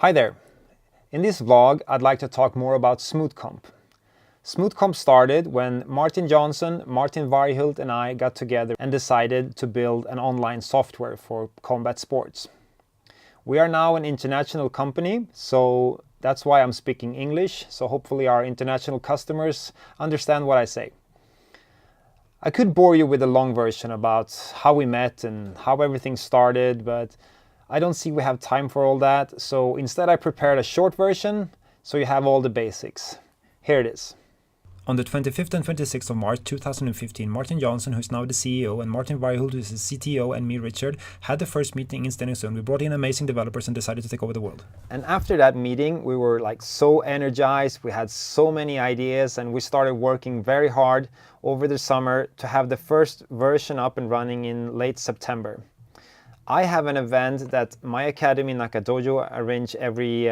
Hi there. In this vlog, I'd like to talk more about Smoothcomp. Smoothcomp started when Martin Janson, Martin Varghult and I got together and decided to build an online software for combat sports. We are now an international company, so that's why I'm speaking English, so hopefully our international customers understand what I say. I could bore you with a long version about how we met and how everything started, but I don't see we have time for all that, so instead I prepared a short version so you have all the basics. Here it is. On the 25th and 26th of March 2015, Martin Janson, who is now the CEO, and Martin Varghult, who is the CTO, and me, Richard, had the first meeting in Stenungsund. We brought in amazing developers and decided to take over the world. And after that meeting, we were so energized, we had so many ideas, and we started working very hard over the summer to have the first version up and running in late September. I have an event that my academy, Nakadojo, arrange every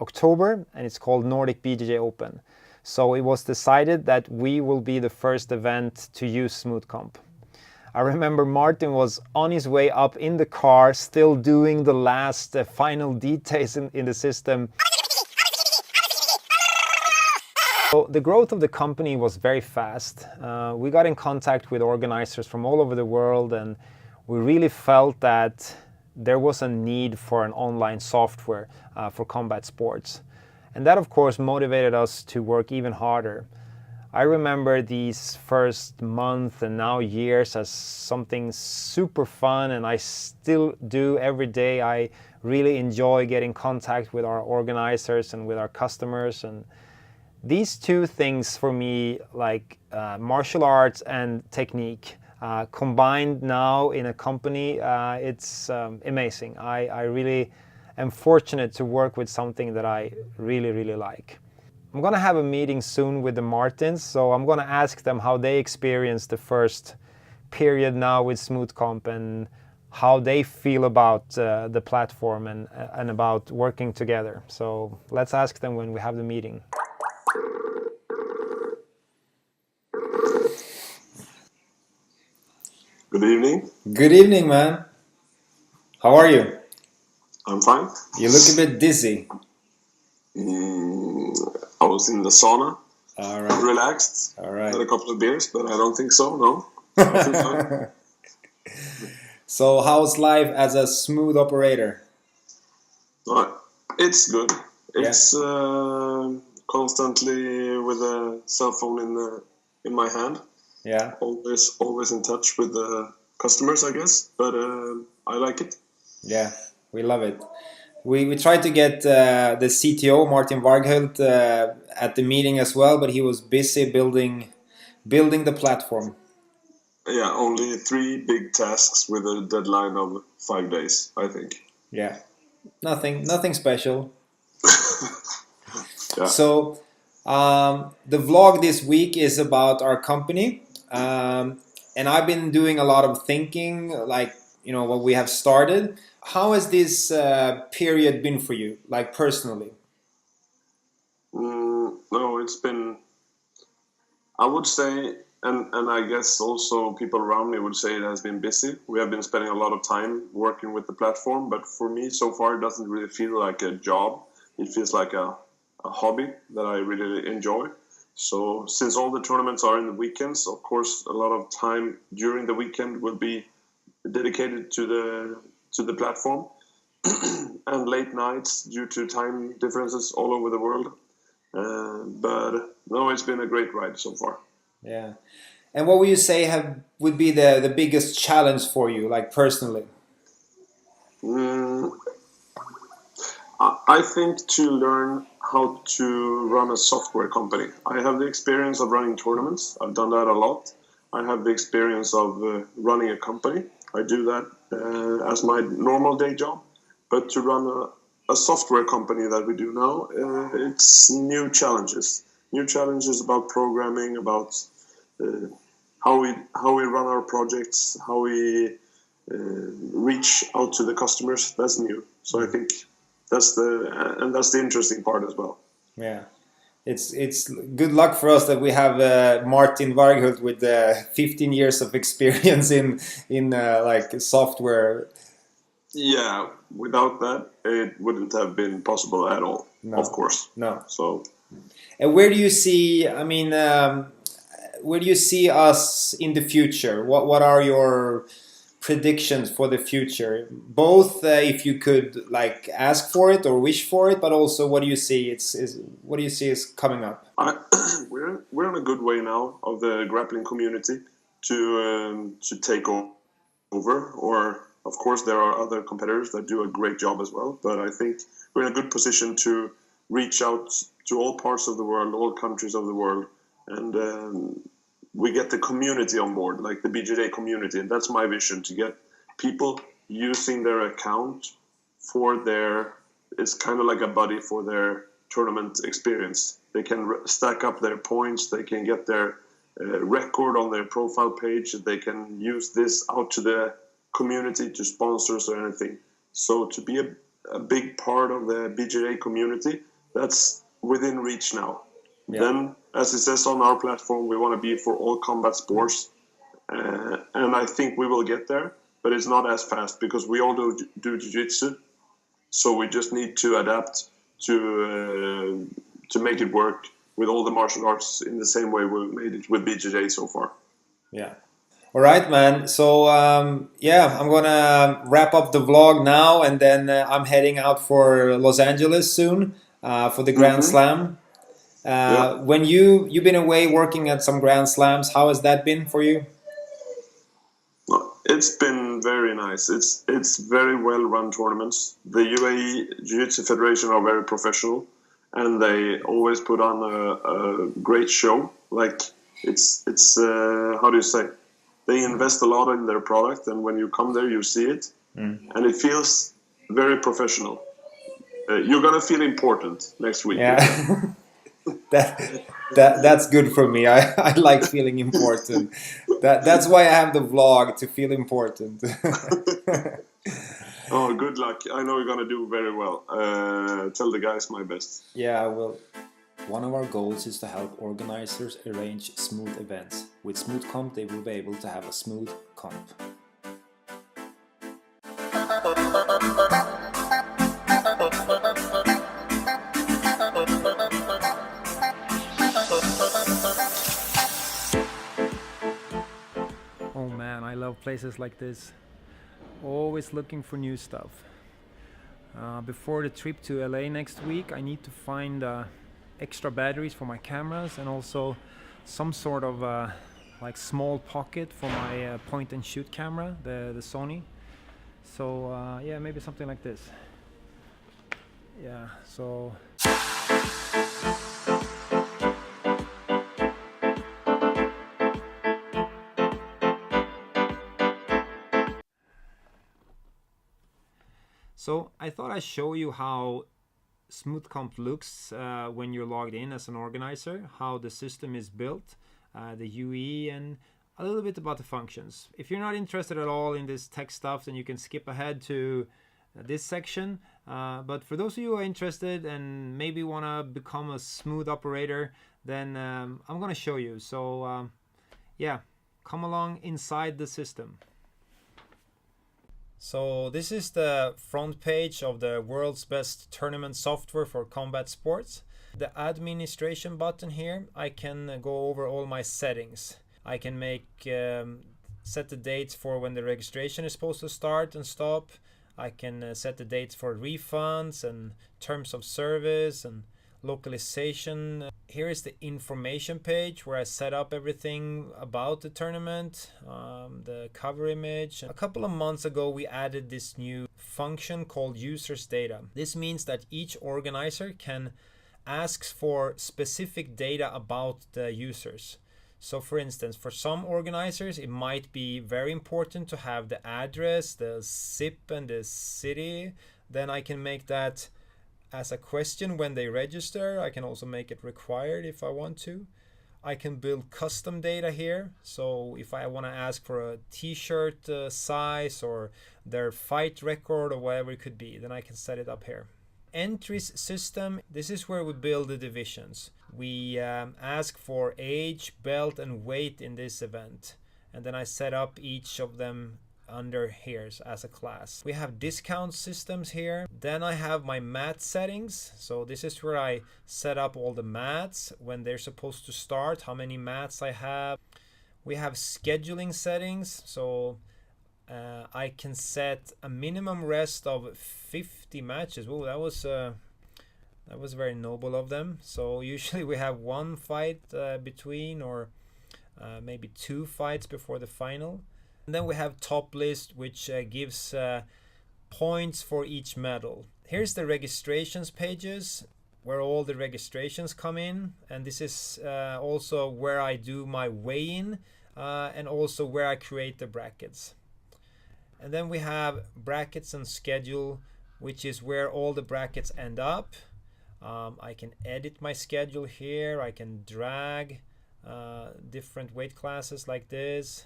October, and it's called Nordic BJJ Open. So it was decided that we will be the first event to use Smoothcomp. I remember Martin was on his way up in the car, still doing the last final details in the system. So the growth of the company was very fast. We got in contact with organizers from all over the world, and we really felt that there was a need for an online software for combat sports. And that, of course, motivated us to work even harder. I remember these first months and now years as something super fun, and I still do every day. I really enjoy getting contact with our organizers and with our customers. And these two things for me, like martial arts and technique, combined now in a company, it's amazing. I really am fortunate to work with something that I really like. I'm gonna have a meeting soon with the Martins, so I'm gonna ask them how they experienced the first period now with Smoothcomp and how they feel about the platform and about working together. So let's ask them when we have the meeting. Good evening. Good evening, man. How are you? I'm fine. You look a bit dizzy. I was in the sauna. All right. Relaxed. All right. Had a couple of beers, but I don't think so, no. I feel fine. So how's life as a smooth operator? It's good. It's Yeah. Constantly with a cell phone in my hand. Yeah. Always in touch with the customers, I guess. But I like it. Yeah, we love it. We tried to get the CTO, Martin Varghult, at the meeting as well, but he was busy building the platform. Yeah, only 3 big tasks with a deadline of 5 days, I think. Yeah, nothing special. Yeah. So the vlog this week is about our company, and I've been doing a lot of thinking, like, what we have started. How has this period been for you, like personally? No, it's been, I would say, and I guess also people around me would say it has been busy. We have been spending a lot of time working with the platform, but for me so far it doesn't really feel like a job. It feels like a hobby that I really enjoy. So since all the tournaments are in the weekends, of course a lot of time during the weekend will be dedicated to the platform and late nights due to time differences all over the world. But no, it's been a great ride so far. Yeah. And what would you say would be the biggest challenge for you, like personally? I think to learn how to run a software company. I have the experience of running tournaments. I've done that a lot. I have the experience of running a company. I do that as my normal day job. But to run a software company that we do now, it's new challenges. New challenges about programming, about how we run our projects, how we reach out to the customers. That's new. So I think that's the interesting part as well. Yeah, it's good luck for us that we have Martin Varghult with 15 years of experience in like software Yeah, without that, it wouldn't have been possible at all. No. Of course. No. So, And where do you see? I mean, where do you see us in the future? What are your predictions for the future? Both, if you could like ask for it or wish for it, but also what do you see? What do you see is coming up? we're in a good way now of the grappling community to take over. Or of course there are other competitors that do a great job as well. But I think we're in a good position to reach out to all parts of the world, all countries of the world, and we get the community on board, like the BJJ community. And that's my vision, to get people using their account for their, it's kind of like a buddy for their tournament experience. They can stack up their points, they can get their record on their profile page, they can use this out to the community, to sponsors or anything. So to be a big part of the BJJ community, that's within reach now. Yeah. Then, as it says on our platform, we want to be for all combat sports. And I think we will get there, but it's not as fast because we all do jiu-jitsu. So we just need to adapt to make it work with all the martial arts in the same way we made it with BJJ so far. Yeah. All right, man. So, yeah, I'm going to wrap up the vlog now, and then I'm heading out for Los Angeles soon for the Grand Slam. Yeah. When you've been away working at some Grand Slams, how has that been for you? It's been very nice. It's very well run tournaments. The UAEJJF Federation are very professional, and they always put on a great show. Like it's how do you say? They invest a lot in their product, and when you come there, you see it, and it feels very professional. You're gonna feel important next week. Yeah. That's good for me. I like feeling important. That's why I have the vlog, to feel important. Oh, good luck. I know you're gonna do very well. Tell the guys my best. Yeah, I will. One of our goals is to help organizers arrange smooth events. With Smoothcomp, they will be able to have a smooth comp. Oh man, I love places like this. Always looking for new stuff. Before the trip to LA next week, I need to find extra batteries for my cameras, and also some sort of like small pocket for my point and shoot camera, the Sony. So yeah, maybe something like this. Yeah, so I thought I'd show you how Smoothcomp looks when you're logged in as an organizer, how the system is built, the UE, and a little bit about the functions. If you're not interested at all in this tech stuff, then you can skip ahead to this section. But for those of you who are interested and maybe want to become a smooth operator, then I'm going to show you. So yeah, come along inside the system. So this is the front page of the world's best tournament software for combat sports. The administration button here, I can go over all my settings. I can make set the dates for when the registration is supposed to start and stop. I can set the dates for refunds and terms of service and localization. Here is the information page where I set up everything about the tournament, the cover image. A couple of months ago we added this new function called users data. This means that each organizer can ask for specific data about the users. So for instance, for some organizers it might be very important to have the address, the zip and the city. Then I can make that as a question when they register. I can also make it required if I want to. I can build custom data here. So if I want to ask for a t-shirt size or their fight record or whatever it could be, then I can set it up here. Entries system, this is where we build the divisions. We ask for age, belt and weight in this event. And then I set up each of them under here as a class. We have discount systems here. Then I have my mat settings. So this is where I set up all the mats when they're supposed to start, how many mats I have. We have scheduling settings. So I can set a minimum rest of 50 matches. Oh, that was very noble of them. So usually we have one fight between, or maybe 2 fights before the final. And then we have top list, which gives points for each medal. Here's the registrations pages where all the registrations come in, and this is also where I do my weigh-in and also where I create the brackets. And then we have brackets and schedule, which is where all the brackets end up. I can edit my schedule here. I can drag different weight classes like this,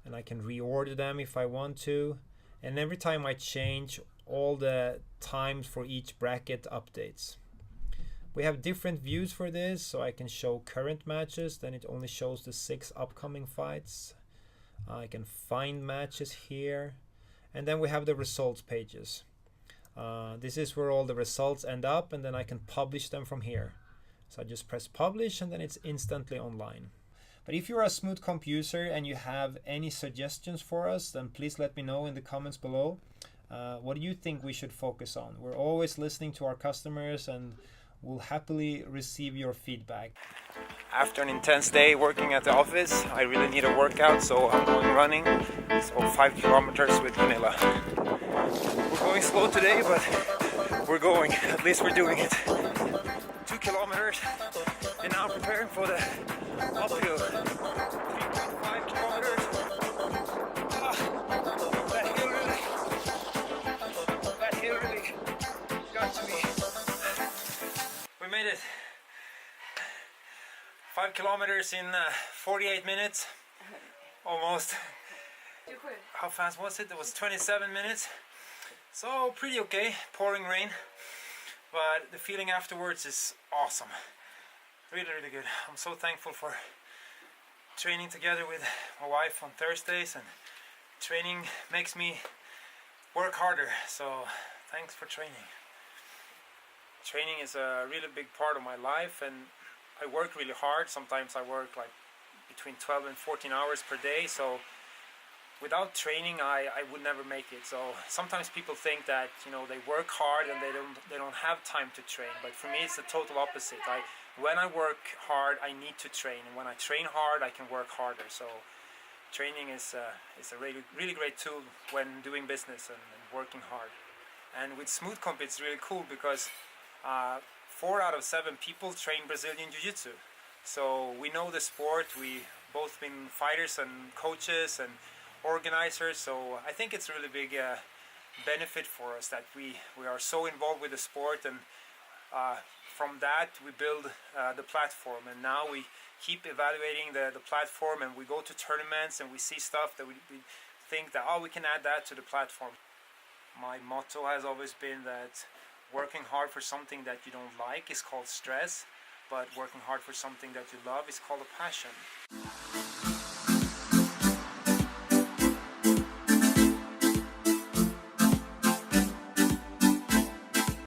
and I can reorder them if I want to. And every time I change, all the times for each bracket updates. We have different views for this, so I can show current matches, then it only shows the 6 upcoming fights. I can find matches here, and then we have the results pages. This is where all the results end up, and then I can publish them from here. So I just press publish, and then it's instantly online. But if you're a Smoothcomp user and you have any suggestions for us, then please let me know in the comments below. What do you think we should focus on? We're always listening to our customers, and we'll happily receive your feedback. After an intense day working at the office, I really need a workout, so I'm going running. So 5 kilometers with Gunilla. We're going slow today, but we're going. At least we're doing it. 2 kilometers, and now preparing for the uphill. 3.5 kilometers. That hill really got to me. We made it. 5 kilometers in 48 minutes, almost. How fast was it? It was 27 minutes. So pretty okay, pouring rain. But the feeling afterwards is awesome. Really, really good. I'm so thankful for training together with my wife on Thursdays, and training makes me work harder. So thanks for training. Training is a really big part of my life, and I work really hard. Sometimes I work like between 12 and 14 hours per day. So without training, I would never make it. So sometimes people think that, you know, they work hard and they don't have time to train. But for me, it's the total opposite. When I work hard, I need to train, and when I train hard, I can work harder. So training is a really great tool when doing business and working hard. And with Smoothcomp, it's really cool because 4 out of 7 people train Brazilian jiu-jitsu. So we know the sport. We both been fighters and coaches and organizers. So I think it's a really big benefit for us that we are so involved with the sport, and from that we build the platform, and now we keep evaluating the platform, and we go to tournaments and we see stuff that we think that, oh, we can add that to the platform. My motto has always been that working hard for something that you don't like is called stress, but working hard for something that you love is called a passion.